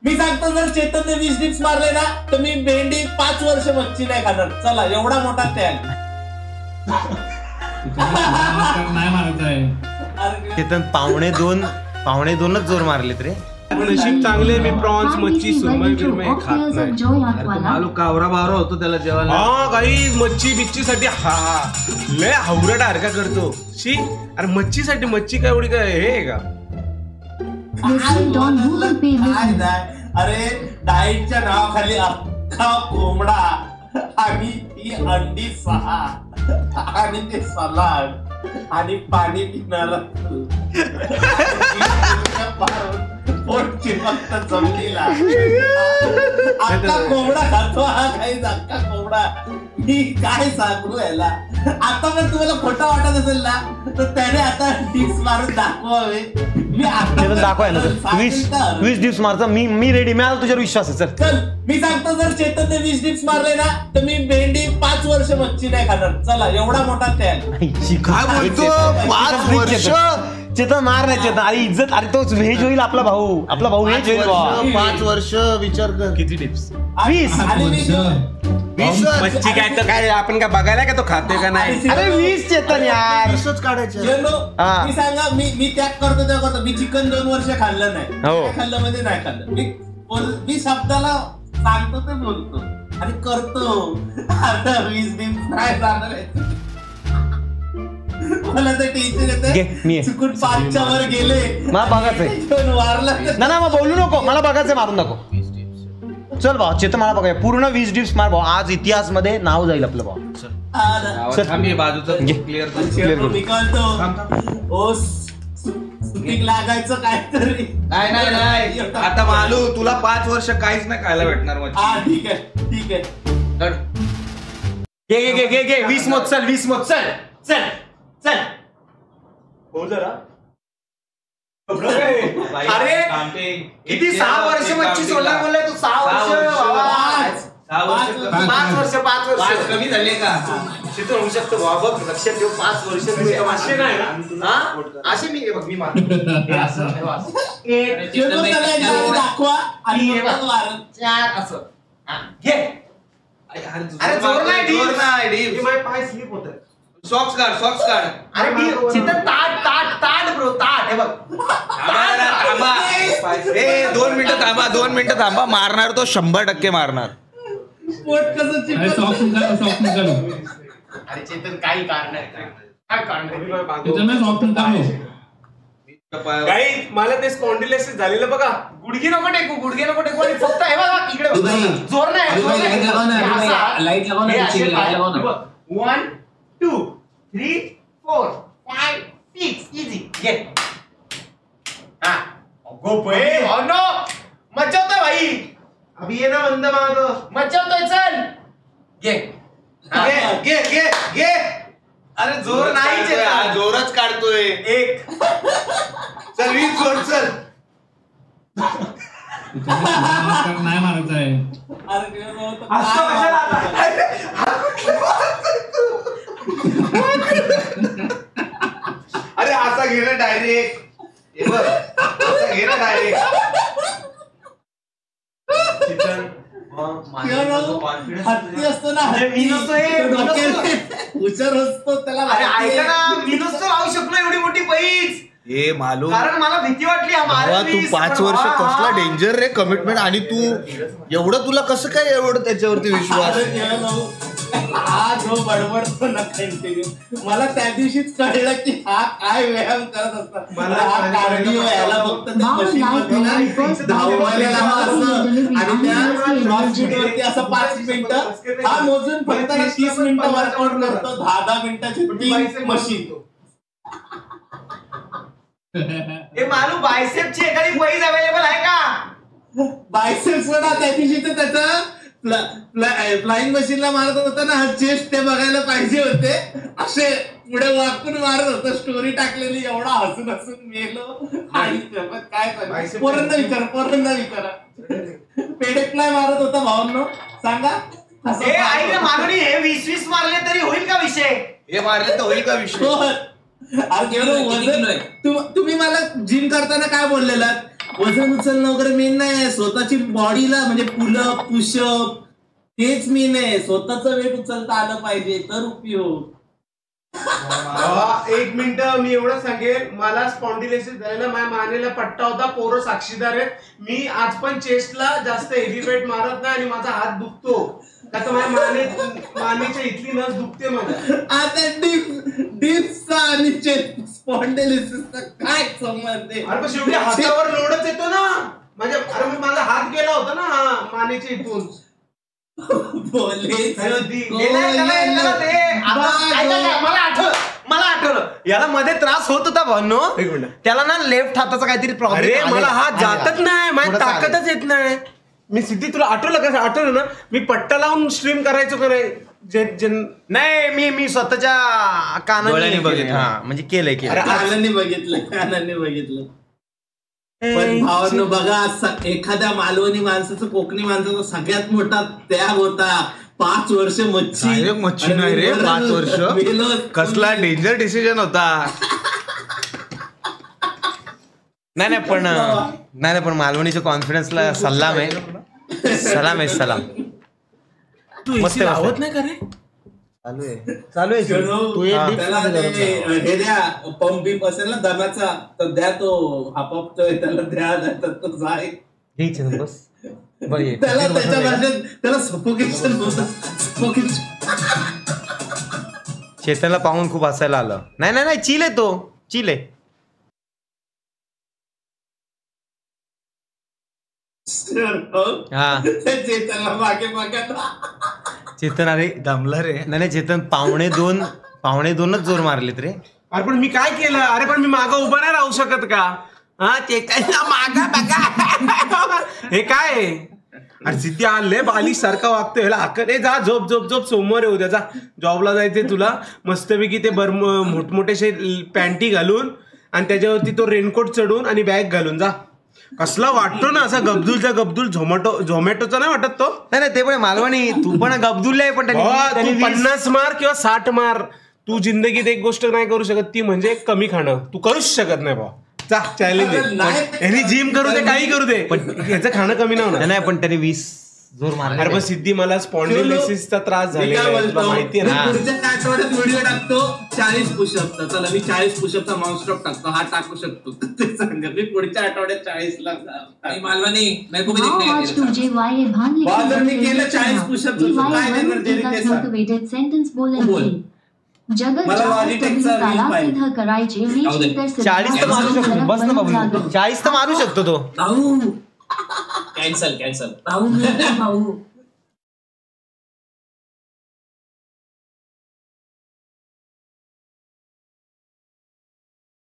मी सांगतो जर चेतनने 20 डिप्स मारले ना तर मी भेंडी 5 वर्ष मच्छी नाही खाणार. चला एवढा मोठा टॅग नाही मारायचं आहे. चेतन पावणे दोनच जोर मारलेत रे. नशीब चांगले मी प्रॉन्स मच्छी सुरमई बिरमई खात नाही. मालू कावरा बावरा होतो त्याला जेवायला. हा काही मच्छी बिच्छीसाठी हा लय हावरट हारका करतो. शी अरे मच्छीसाठी मच्छी काय एवढी काय हे का. अरे डाएटच्या नावाखाली अख्खा कोंबडा आणि ती अंडी 6 आणि ते सलाड आणि पाणी पिणारा पोट चिपकत जमलेला अख्खा कोंबडा खातो हा. काही अख्खा कोंबडा. मी काय सांगू याला. आता पण तुम्हाला खोटं वाटत असेल ना तर त्याने आता डिप्स मारून दाखवावे. मी आता दाखवाय ना 20 डिप्स मारता. मी रेडी. मी आला तुझ्यावर विश्वास आहे. चल मी सांगतो जर चेतनने 20 डिप्स मारले ना तर मी भेंडी 5 वर्ष मच्छी नाही खाणार. चला एवढा मोठा टॅग. काय बोलतो 5 वर्ष. चेतन मार नाही चेतन. अरे इज्जत. अरे तो व्हेज होईल आपला भाऊ व्हेज होईल. 5 वर्ष विचार कर. किती टिप्स. 20 मच्छी काय तर काय आपण काय बघायला का तो खाते का नाही. अरे 20 चेतन यार. 20च काढायचं. मी सांगा मी त्याग करतो त्या करतो. मी चिकन 2 वर्ष खाल्लं नाही. खाल्लं म्हणजे नाही खाल्लं. मी शब्दाला सांगतो ते बोलतो आणि करतो. आता 20 दिन नाही जाणार. मला तर टेन्शन येते. चुकून 5च्या वर गेले. मला बघायचंय. वारला ना मग बोलू नको. मला बघायचंय. मारून दाखव. चल भाऊ चेतन मला बघाय पूर्ण 20 डिप्स मार भाऊ. आज इतिहास मध्ये नाव जाईल आपलं भाऊ. लागायचं काहीतरी. नाही आता मालू तुला 5 वर्ष काहीच नाही खायला भेटणार मच्छी. ठीक आहे. घे 20 मोज. चल 20 मोज. चल हो जरा. अरे किती 6 वर्ष मच्छी सोडला बोललाय तू. 6 वर्ष 5 वर्ष कमी झाले का. तिथं होऊ शकतो बाबा. बघ लक्षात ठेव 5 वर्ष. असे नाही ना असे मी बघ मी दाखवा आणि 4 असं घे. अरे जोर नाही. पाय स्लिप होत. सॉक्स काढ. अरे चिंतन ताट ब्रो. ताट हे बघ. 2 मिनिटं थांबा. मारणार तो 100% मारणार. पोट कसं सॉक्स निकालो. अरे चेतन काही कारण नाही. काय कारण काही मला ते स्पॉन्डिलायसिस झालेलं बघा. गुडघे नको टेकू आणि फक्त हे बघा इकडे जोर नाही. लाईट लावा. 1 2 3 4 5 6 इझी. घे. गो पे. नो मचावतोय भाई. अभी ये ना बंद माग मचावतोय. चल घे. अरे जोर नाही. जोरच काढतोय. 1 चल 20 जोर. चल नाही मारायचं आहे. अरे असा घे ना डायरेक्ट. घे ना डायरेक्ट. हत्ती असतो ना. हुशार असतो त्याला. ऐका ना मी नसतो लावू शकलो एवढी मोठी पैज. हे मालूम. कारण मला भीती वाटली. तू 5 वर्ष कसला डेंजर रे कमिटमेंट. आणि तू एवढं तुला कसं काय एवढं त्याच्यावरती विश्वास. हा जो बडबडतो ना कंटिन्यू. मला त्या दिवशीच कळलं की हा काय व्यायाम करत असतात. हा कार्डिओ याला फक्त धावायला आणि त्या असं 5 मिनिटं हा मोजून फक्त 30 मिनिटं वर्कआउट करतो. 10 मिनिटाची 3 मशीन. मालू बायसेपची एखादी पैज अवेलेबल आहे का. बायसेप्स ना त्या दिवशी तर त्याचं फ्लाइंग मशीनला मारत होता ना. हा चेस्ट ते बघायला पाहिजे होते. असे पुढे वाकून मारत होता. स्टोरी टाकलेली. एवढा हसून मेलो. आणि काय पोरांना विचारा. पेडेक्लाय मारत होता भावांनो. सांगा मालूनी हे 20 मारले तरी होईल का विषय. हे मारले तर होईल का विषय. तुम्ही मला जिम करताना काय बोललेला वजन उचलणं वगैरे मेन नाही, स्वतःची बॉडीला म्हणजे पुलअप पुशअप तेच मेन आहे. स्वतःच वेट उचलता आलं पाहिजे तर उपयोग. एक मिनिट, मी एवढं सांगेल, मला स्पॉन्डिलायसिस झालेला, माझ्या मानेला पट्टा होता, पोरं साक्षीदार आहेत. मी आज पण चेस्टला जास्त हेवी वेट मारत नाही आणि माझा हात दुखतो का तर माझ्या मानेच्या इथली नस दुखते माझ्या. आता डिप्सचा आणि स्पॉन्डिलायसिसचा काय संबंध आहे? अरे पण शेवटी हातावर लोडच येतो ना माझ्या. अरे माझा हात गेला होता ना मानेच्या इथून. मला आठवलं याला मध्ये त्रास होत होता भावनो, त्याला ना लेफ्ट हाताचा काहीतरी प्रॉब्लेम. अरे मला हात जातच नाही, माझी ताकदच येत नाही. मी सिद्धी तुला आठवलं कसं आठवलं ना, मी पट्टा लावून स्ट्रीम करायचो का नाही. मी स्वतःच्या कानाने बघितलं, म्हणजे केलंय. कानाने बघितलं. पण भावांनो बघा, एखाद्या मालवणी माणसाचं कोकणी माणसाचा सगळ्यात मोठा त्याग होता 5 वर्ष मच्छी. मच्छी नाही रे, 5 वर्ष कसला डेंजर डिसिजन होता. नाही पण मालवणीच्या कॉन्फिडन्सला सलाम आहे. तू मस्त लावत नाही का रे? चालू आहे. हे द्या पंप बीप असेल ना दमाचा तर द्या, तो हापतोय त्याला द्या, तो जाय बस. त्याला त्याच्या भाषेत त्याला सफोकेशन होतं. चेतनला पाहून खूप हसायला आलं. नाही चिल आहे तो, चिल आहे. चेतन अरे दमला रे. नाही चेतन पावणे दोनच जोर मारलेत रे. अरे पण मी काय केलं? अरे पण मी मागं उभा नाही राहू शकत का? हा चेतनला मागा बघा हे काय? अरे सिद्धी आले बालिश सारखा वागतोय, ह्याला हाकत जा, झोप सोमवार येऊ द्या, जा जॉबला जायचंय तुला. मस्तपैकी ते मोठमोठे पॅन्टी घालून आणि त्याच्यावरती तो रेनकोट चढून आणि बॅग घालून जा. कसला वाटतो ना असा गब्दूल झोमॅटोचा नाही वाटत तो? नाही ते पण मालवणी. तू पण गब्दूल आहे, पण 50 मार किंवा 60 मार. तू जिंदगीत एक गोष्ट नाही करू शकत, ती म्हणजे कमी खाणं. तू करूच शकत नाही भाऊ. जा चॅलेंज आहे. जिम करू दे, काही करू दे, पण ह्याचं खाणं कमी नाही. पण त्याने 20 जोर मारले. अरे पण सिद्धी मला स्पॉन्डिलायसिसचा त्रास झालेला माहिती आहे ना. पुढच्या आठवड्यात व्हिडिओ टाकतो 40 पुशअपचा. चला मी 40 पुशअपचा नॉनस्टॉप टाकतो, हा टाकू शकतो ते सांगा. मी पुढच्या आठवड्यात 40 ला मालवणी मी केलं 40 पुशअपचं. काय एनर्जी मला करायचे 40 तर मारू शकतो. बस ना बाबू, 40 तर मारू शकतो तो. कॅन्सल